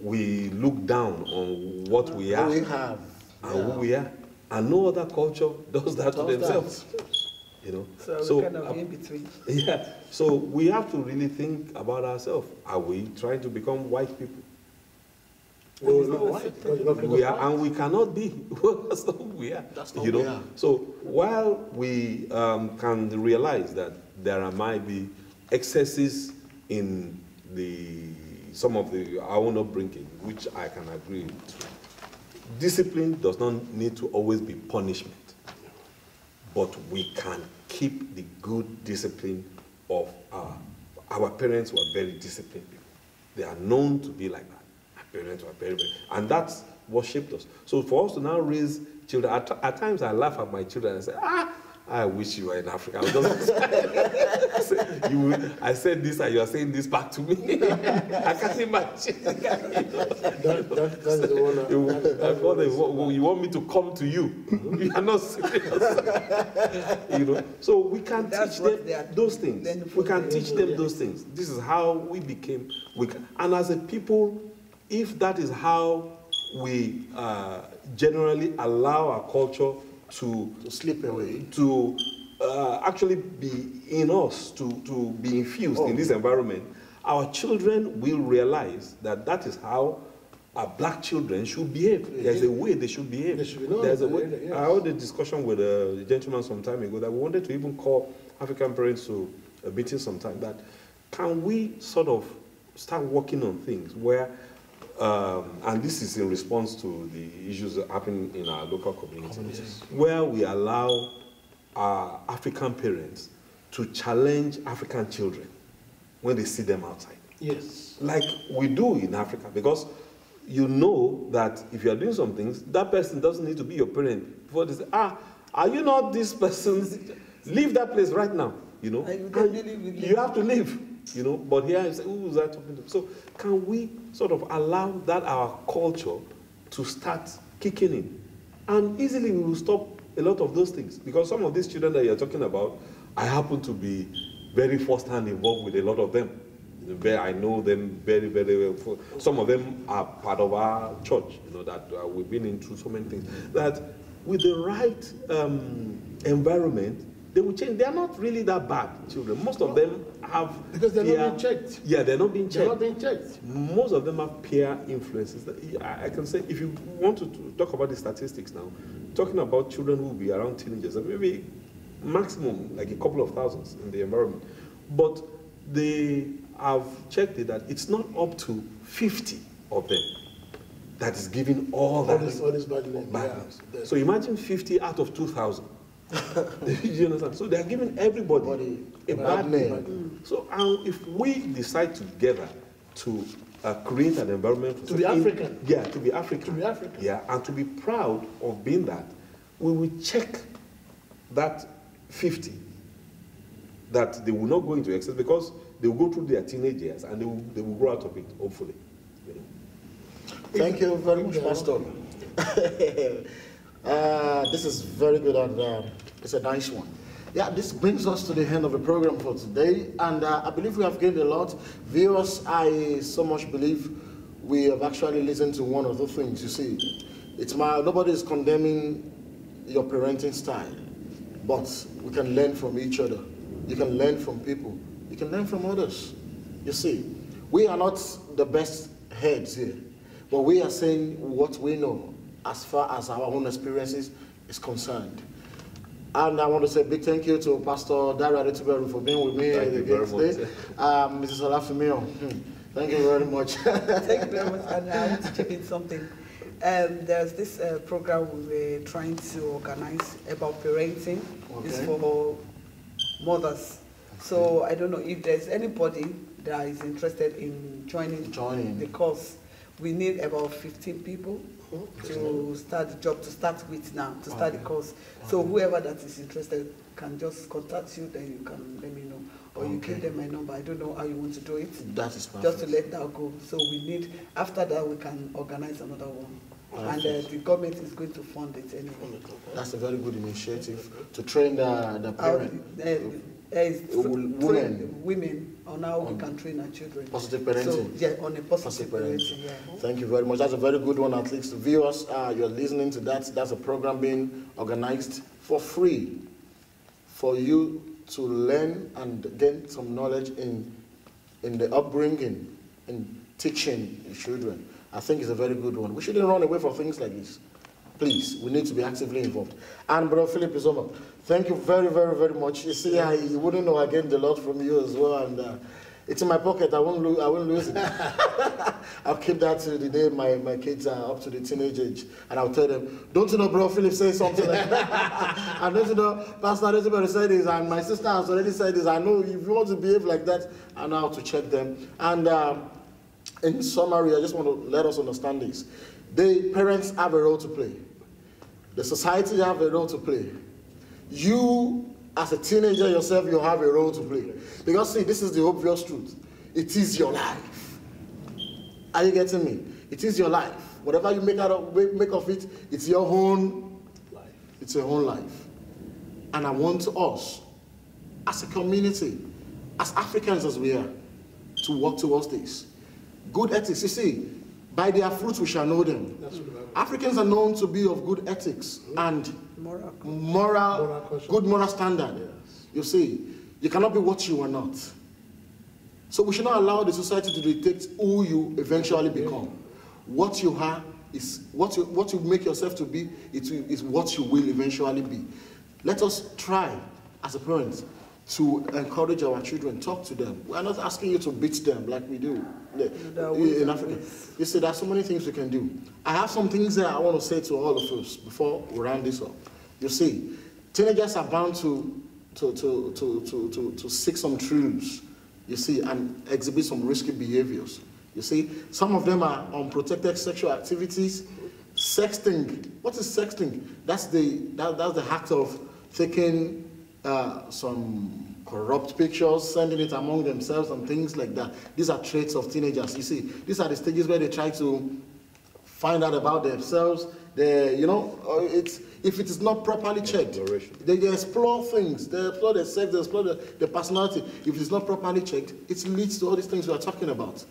We look down on what we are we have. And who we are. And no other culture does that to themselves. So kind of in between. Yeah. So we have to really think about ourselves. Are we trying to become white people? We are, and we cannot be. That's not who we are. That's not who we are. So while we can realize that there might be excesses in some of our own upbringing, which I can agree with, discipline does not need to always be punishment, but we can keep the good discipline of our parents were very disciplined people. They are known to be like that. Our parents were very, and that's what shaped us. So for us to now raise children, at times I laugh at my children and say, I wish you were in Africa. I said this and you are saying this back to me. I can't imagine. You want me to come to you. You are not serious. So we can teach them those things. We can teach them those things. This is how we became. And as a people, if that is how we generally allow our culture to slip away, to actually be in us, to be infused in this environment, our children will realize that is how our black children should behave. There's a way they should behave. There's a way. Yes. I had a discussion with a gentleman some time ago that we wanted to even call African parents to a meeting sometime, that can we sort of start working on things where and this is in response to the issues that happen in our local communities, where we allow our African parents to challenge African children when they see them outside. Yes. Like we do in Africa, because you know that if you are doing some things, that person doesn't need to be your parent before they say, are you not this person's? Leave that place right now, you have to leave. But here I say, who is that talking to? So can we sort of allow that our culture to start kicking in? And easily we will stop a lot of those things. Because some of these children that you're talking about, I happen to be very first-hand involved with a lot of them. I know them very, very well. Some of them are part of our church, that we've been in through so many things. That with the right environment, they will change. They are not really that bad children. Most of them have because they're not being checked. Yeah, they're not being checked. They're not being checked. Most of them have peer influences. I can say, if you want to talk about the statistics now, talking about children who will be around teenagers, maybe maximum like a couple of thousands in the environment. But they have checked it that it's not up to 50 of them that is giving all this bad news. So imagine 50 out of 2,000. You understand? So they are giving everybody a bad name. So if we decide together to create an environment to be African. Yeah, to be African. To be African. Yeah, and to be proud of being that, we will check that 50 that they will not go into excess, because they will go through their teenage years and they will grow out of it, hopefully. Thank you very much, Pastor. This is very good, and it's a nice one. Yeah, this brings us to the end of the program for today, and I believe we have gained a lot. Viewers, I so much believe we have actually listened to one of the things. You see, nobody is condemning your parenting style, but we can learn from each other. You can learn from people. You can learn from others. You see, we are not the best heads here, but we are saying what we know as far as our own experiences is concerned. And I want to say a big thank you to Pastor Dara Adetuberu for being with me today. Mrs. Olafimio, thank you very much. Thank you very much. And I want to chip in something. There's this program we were trying to organize about parenting. Okay. It's for mothers. So I don't know if there's anybody that is interested in joining the course. We need about 15 people to start the job, to start with now, to start the course. So whoever that is interested can just contact you, then you can let me know. Or you give them my number. I don't know how you want to do it. That is perfect. Just to let that go. So we need, after that we can organize another one. And the government is going to fund it anyway. That's a very good initiative to train the parents. Women on how we can train our children. Positive parenting. So, yeah, on a positive parenting. Yeah. Thank you very much. That's a very good one. At least the viewers, you're listening to that. That's a program being organized for free for you to learn and gain some knowledge in the upbringing and teaching the children. I think it's a very good one. We shouldn't run away from things like this. Please, we need to be actively involved. And Brother Philip is over. Thank you very, very, very much. You see, you wouldn't know I gained a lot from you as well, and it's in my pocket. I won't lose it. I'll keep that till the day my kids are up to the teenage age, and I'll tell them, don't you know, Brother Philip say something like that? And don't you know, Pastor Adetuberu said this, and my sister has already said this. I know if you want to behave like that, I know how to check them. And in summary, I just want to let us understand this. The parents have a role to play. The society have a role to play. You, as a teenager yourself, you have a role to play. Because see, this is the obvious truth. It is your life. Are you getting me? It is your life. Whatever you make of it, it's your own life. It's your own life. And I want us, as a community, as Africans as we are, to work towards this. Good ethics, you see, by their fruits we shall know them. Africans are known to be of good ethics and good moral standard. Yes. You see, you cannot be what you are not. So we should not allow the society to dictate who you eventually become. What you are is what you make yourself to be. It is what you will eventually be. Let us try, as a parent, to encourage our children, talk to them. We are not asking you to beat them like we do in Africa. You see, there are so many things we can do. I have some things that I want to say to all of us before we round this up. You see, teenagers are bound to seek some truths, you see, and exhibit some risky behaviors. You see, some of them are unprotected sexual activities. Sexting. What is sexting? That's the act of taking some corrupt pictures, sending it among themselves and things like that. These are traits of teenagers. You see, these are the stages where they try to find out about themselves. If it is not properly checked, they explore things. They explore their sex, they explore their personality. If it's not properly checked, it leads to all these things we are talking about.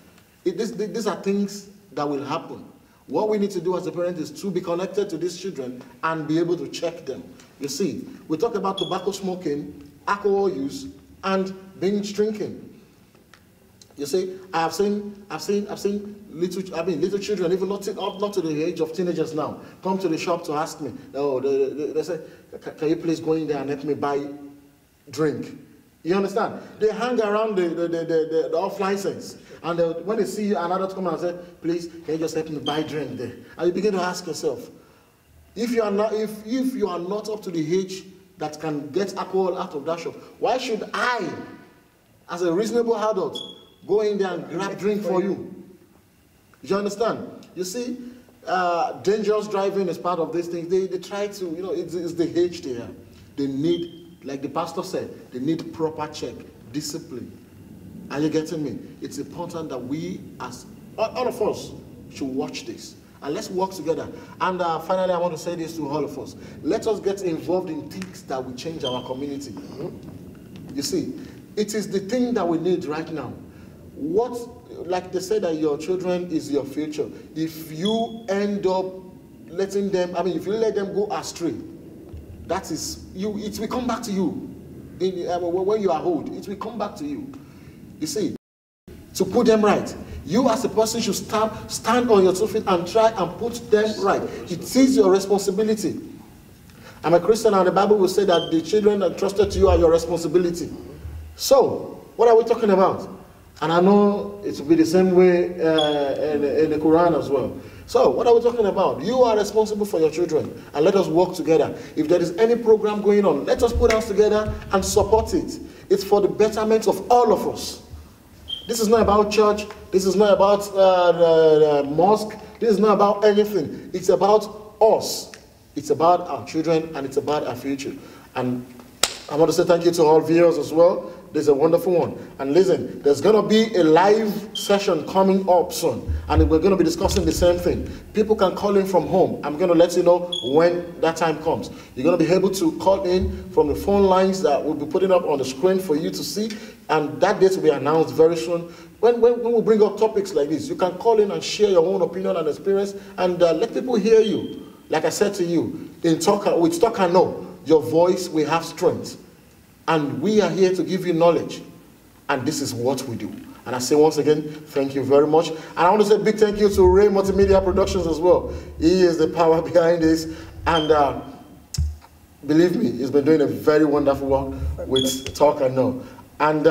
These are things that will happen. What we need to do as a parent is to be connected to these children and be able to check them. You see, we talk about tobacco smoking, alcohol use, and binge drinking. You see, I've seen little children, even not to the age of teenagers now, come to the shop to ask me. Oh, they say, can you please go in there and help me buy drink? You understand? They hang around the off license, and when they see an adult come and say, please, can you just help me buy drink there? And you begin to ask yourself, if you are not up to the age that can get alcohol out of that shop, why should I, as a reasonable adult, go in there and grab drink for you? You understand? You see, dangerous driving is part of these things. They try to, it's the age they have. They need, like the pastor said, they need proper check, discipline. Are you getting me? It's important that we, as all of us, should watch this. And let's work together. And finally, I want to say this to all of us. Let us get involved in things that will change our community. You see, it is the thing that we need right now. Like they say that your children is your future. If you end up letting them, if you let them go astray, that is, it will come back to you. when you are old, it will come back to you. You see, to put them right. You as a person should stand on your 2 feet and try and put them right. It is your responsibility. I'm a Christian, and the Bible will say that the children entrusted to you are your responsibility. So, what are we talking about? And I know it will be the same way in the Quran as well. So, what are we talking about? You are responsible for your children, and let us work together. If there is any program going on, let us put us together and support it. It's for the betterment of all of us. This is not about church. This is not about the mosque. This is not about anything. It's about us. It's about our children, and it's about our future. And I want to say thank you to all viewers as well. This is a wonderful one. And listen, there's going to be a live session coming up soon, and we're going to be discussing the same thing. People can call in from home. I'm going to let you know when that time comes. You're going to be able to call in from the phone lines that we'll be putting up on the screen for you to see, and that date will be announced very soon. When we bring up topics like this, you can call in and share your own opinion and experience, and let people hear you. Like I said to you, with Talk and Know, your voice will have strength. And we are here to give you knowledge. And this is what we do. And I say once again, thank you very much. And I want to say a big thank you to Ray Multimedia Productions as well. He is the power behind this. And believe me, he's been doing a very wonderful work with Talk and Know. And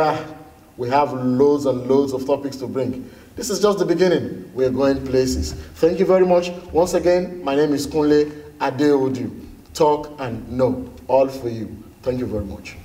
we have loads and loads of topics to bring. This is just the beginning. We're going places. Thank you very much. Once again, my name is Kunle Adeodu. Talk and Know. All for you. Thank you very much.